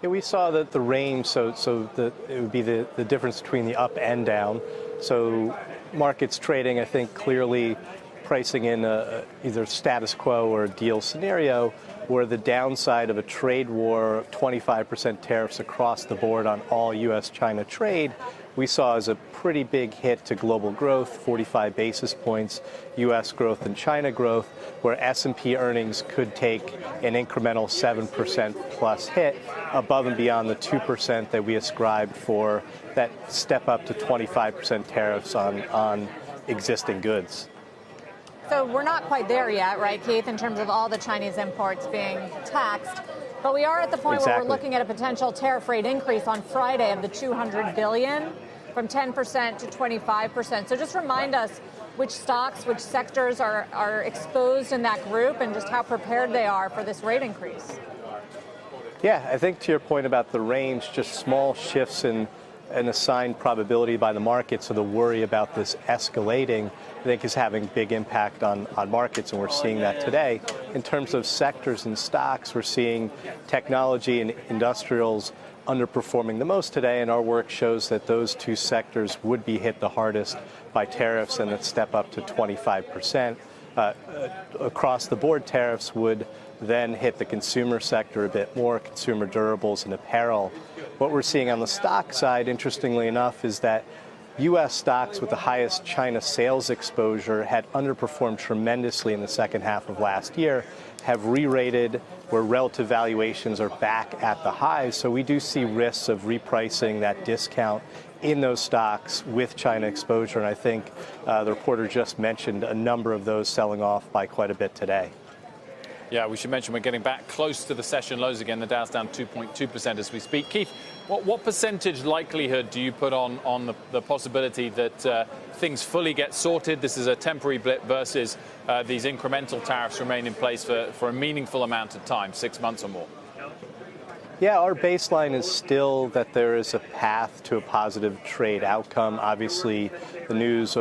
Yeah, we saw that the range, it would be the difference between the up and down. So markets trading, I think, clearly pricing in either status quo or a deal scenario where the downside of a trade war, 25% tariffs across the board on all U.S.-China trade, we saw as a pretty big hit to global growth, 45 basis points, U.S. growth and China growth, where S&P earnings could take an incremental 7% plus hit above and beyond the 2% that we ascribed for that step up to 25% tariffs on existing goods. So we're not quite there yet, right, Keith, in terms of all the Chinese imports being taxed. But we are at the point where we're looking at a potential tariff rate increase on Friday of the $200 billion from 10% to 25%. So just remind us which stocks, which sectors are exposed in that group and just how prepared they are for this rate increase. Yeah, I think to your point about the range, just small shifts in an assigned probability by the market, so the worry about this escalating, I think, is having big impact on markets, and we're seeing that today. In terms of sectors and stocks, we're seeing technology and industrials underperforming the most today, and our work shows that those two sectors would be hit the hardest by tariffs and that step up to 25%. Across the board, tariffs would then hit the consumer sector a bit more, consumer durables and apparel. What we're seeing on the stock side, interestingly enough, is that U.S. stocks with the highest China sales exposure had underperformed tremendously in the second half of last year, have re-rated where relative valuations are back at the highs. So we do see risks of repricing that discount in those stocks with China exposure. And I think the reporter just mentioned a number of those selling off by quite a bit today. Yeah, we should mention we're getting back close to the session lows again. The Dow's down 2.2% as we speak. Keith, what percentage likelihood do you put on the possibility that things fully get sorted? This is a temporary blip versus these incremental tariffs remain in place for a meaningful amount of time, 6 months or more. Yeah, our baseline is still that there is a path to a positive trade outcome. Obviously, the news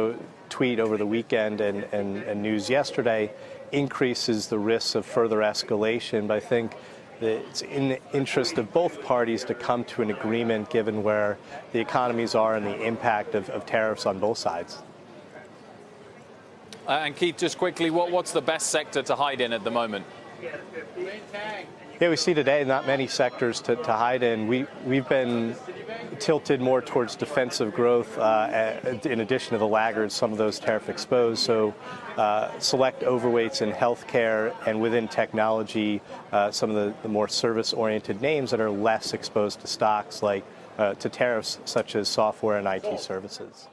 tweet over the weekend and news yesterday increases the risks of further escalation, but I think that it's in the interest of both parties to come to an agreement given where the economies are and the impact of tariffs on both sides. And Keith, just quickly, what's the best sector to hide in at the moment? Yeah, we see today not many sectors to hide in. We've been tilted more towards defensive growth in addition to the laggards, some of those tariff exposed. So select overweights in healthcare and within technology, some of the more service-oriented names that are less exposed to stocks like to tariffs such as software and IT services.